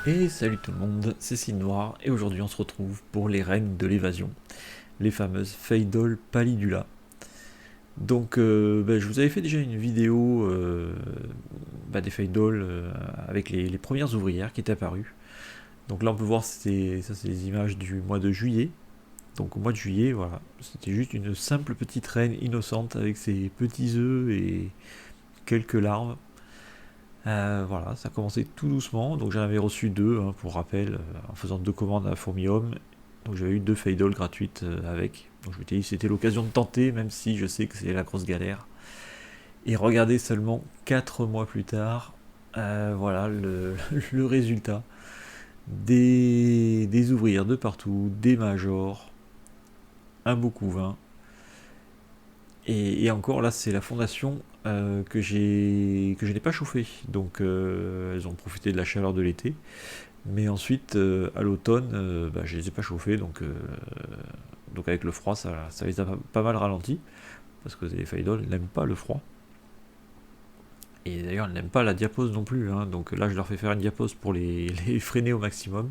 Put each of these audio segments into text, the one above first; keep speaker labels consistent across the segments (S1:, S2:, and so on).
S1: Et salut tout le monde, c'est Cid Noir et aujourd'hui on se retrouve pour les reines de l'évasion, les fameuses Faydol Pallidula. Donc je vous avais fait déjà une vidéo des Faydol avec les premières ouvrières qui étaient apparues. Donc là on peut voir ça c'est les images du mois de juillet. Donc au mois de juillet, voilà, c'était juste une simple petite reine innocente avec ses petits œufs et quelques larves. Voilà, ça a commencé tout doucement, donc j'en avais reçu deux, hein, pour rappel, en faisant deux commandes à Formium. Donc j'avais eu deux Faydol gratuites avec. Donc je m'étais dit c'était l'occasion de tenter, même si je sais que c'est la grosse galère. Et regardez seulement 4 mois plus tard, voilà le résultat. Des ouvrières de partout, des majors, un beau couvain. Et encore là, c'est la fondation que je n'ai pas chauffée. Donc elles ont profité de la chaleur de l'été. Mais ensuite, à l'automne, je les ai pas chauffées, donc avec le froid, ça les a pas mal ralentis, parce que les Faidol n'aiment pas le froid. Et d'ailleurs, elles n'aiment pas la diapose non plus, hein, donc là, je leur fais faire une diapose pour les freiner au maximum.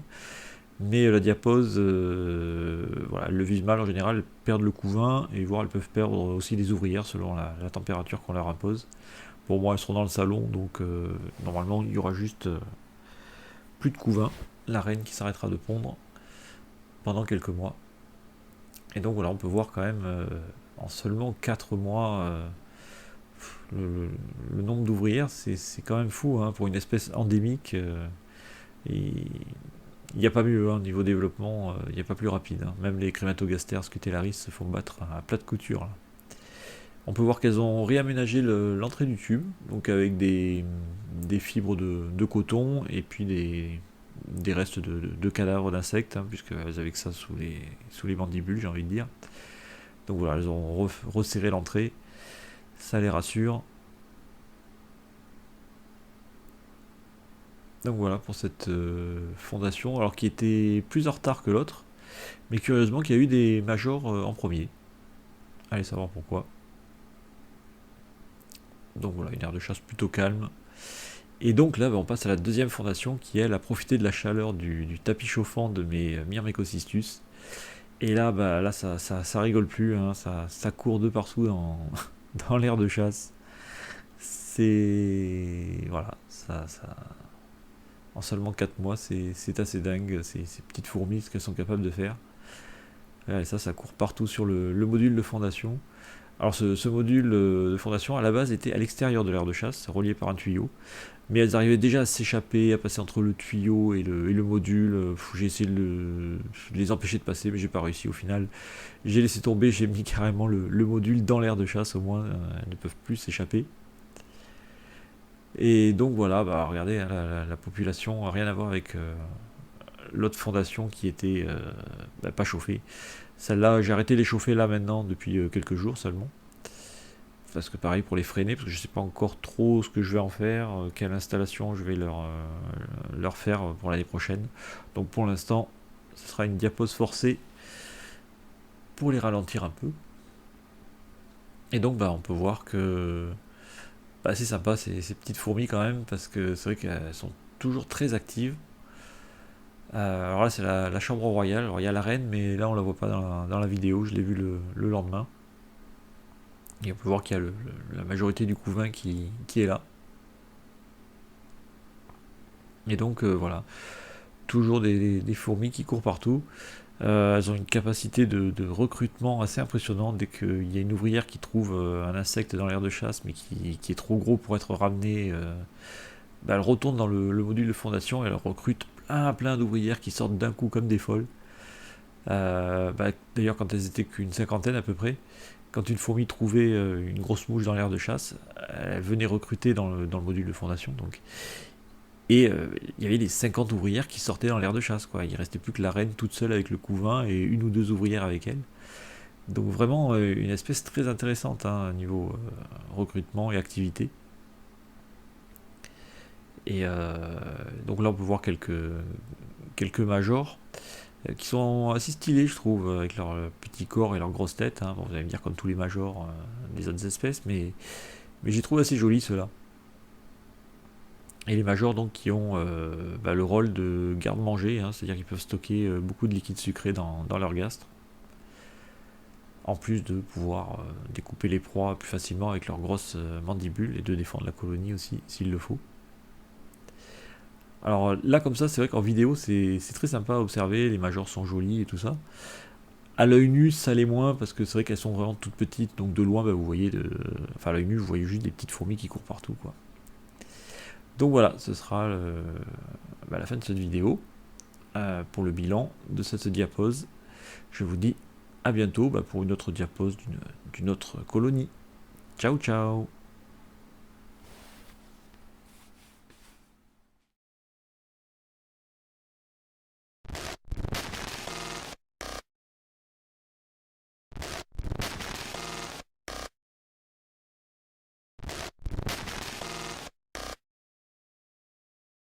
S1: Mais la diapose, voilà, elles le vivent mal en général, elles perdent le couvain, et voire elles peuvent perdre aussi les ouvrières selon la température qu'on leur impose. Pour moi, elles seront dans le salon, donc normalement, il y aura juste plus de couvain, la reine qui s'arrêtera de pondre pendant quelques mois. Et donc voilà, on peut voir quand même en seulement 4 mois le, le nombre d'ouvrières, c'est quand même fou, hein, pour une espèce endémique. Et il n'y a pas mieux, hein, niveau développement, il n'y a pas plus rapide, hein. Même les Crématogastères scutellaris se font battre à plat de couture là. On peut voir qu'elles ont réaménagé l'entrée du tube, donc avec des fibres de coton et puis des restes de cadavres d'insectes, hein, puisqu'elles avaient que ça sous les mandibules, j'ai envie de dire. Donc voilà, elles ont resserré l'entrée, ça les rassure. Donc voilà pour cette fondation, alors qui était plus en retard que l'autre, mais curieusement qu'il y a eu des majors en premier. Allez savoir pourquoi. Donc voilà, une aire de chasse plutôt calme. Et donc là, on passe à la deuxième fondation qui, elle, a profité de la chaleur du tapis chauffant de mes Myrmecocystus. Et là, ça rigole plus, hein, ça court de partout dans l'aire de chasse. C'est. Voilà, en seulement 4 mois, c'est assez dingue, ces petites fourmis, ce qu'elles sont capables de faire. Et ça court partout sur le module de fondation. Alors ce module de fondation, à la base, était à l'extérieur de l'aire de chasse, relié par un tuyau. Mais elles arrivaient déjà à s'échapper, à passer entre le tuyau et le module. J'ai essayé de les empêcher de passer, mais j'ai pas réussi au final. J'ai laissé tomber, j'ai mis carrément le module dans l'aire de chasse, au moins elles ne peuvent plus s'échapper. Et donc voilà, regardez, hein, la population n'a rien à voir avec l'autre fondation qui était pas chauffée. Celle-là, j'ai arrêté de les chauffer là maintenant depuis quelques jours seulement. Parce que pareil pour les freiner, parce que je sais pas encore trop ce que je vais en faire, quelle installation je vais leur faire pour l'année prochaine. Donc pour l'instant, ce sera une diapose forcée pour les ralentir un peu. Et donc on peut voir que c'est sympa ces petites fourmis quand même, parce que c'est vrai qu'elles sont toujours très actives. Alors là c'est la chambre royale, alors il y a la reine, mais là on la voit pas dans la vidéo, je l'ai vu le lendemain. Et on peut voir qu'il y a la majorité du couvain qui est là. Et donc voilà, toujours des fourmis qui courent partout. Elles ont une capacité de recrutement assez impressionnante. Dès qu'il y a une ouvrière qui trouve un insecte dans l'aire de chasse, mais qui est trop gros pour être ramené, elle retourne dans le module de fondation et elle recrute plein d'ouvrières qui sortent d'un coup comme des folles. D'ailleurs, quand elles étaient qu'une cinquantaine à peu près, quand une fourmi trouvait une grosse mouche dans l'aire de chasse, elle venait recruter dans le module de fondation. Donc. Et il y avait les 50 ouvrières qui sortaient dans l'aire de chasse, quoi. Il restait plus que la reine toute seule avec le couvain et une ou deux ouvrières avec elle. Donc vraiment une espèce très intéressante, hein, niveau recrutement et activité. Et donc là on peut voir quelques majors qui sont assez stylés, je trouve, avec leur petit corps et leur grosse tête, hein. Bon, vous allez me dire comme tous les majors des autres espèces, mais j'ai trouvé assez joli ceux-là. Et les majors donc qui ont le rôle de garde-manger, hein, c'est-à-dire qu'ils peuvent stocker beaucoup de liquide sucré dans leur gastre, en plus de pouvoir découper les proies plus facilement avec leurs grosses mandibules et de défendre la colonie aussi s'il le faut. Alors là comme ça c'est vrai qu'en vidéo c'est très sympa à observer, les majors sont jolis et tout ça. À l'œil nu ça l'est moins parce que c'est vrai qu'elles sont vraiment toutes petites, donc de loin vous voyez, à l'œil nu vous voyez juste des petites fourmis qui courent partout quoi. Donc voilà, ce sera la fin de cette vidéo pour le bilan de cette diapose. Je vous dis à bientôt pour une autre diapose d'une autre colonie. Ciao ciao.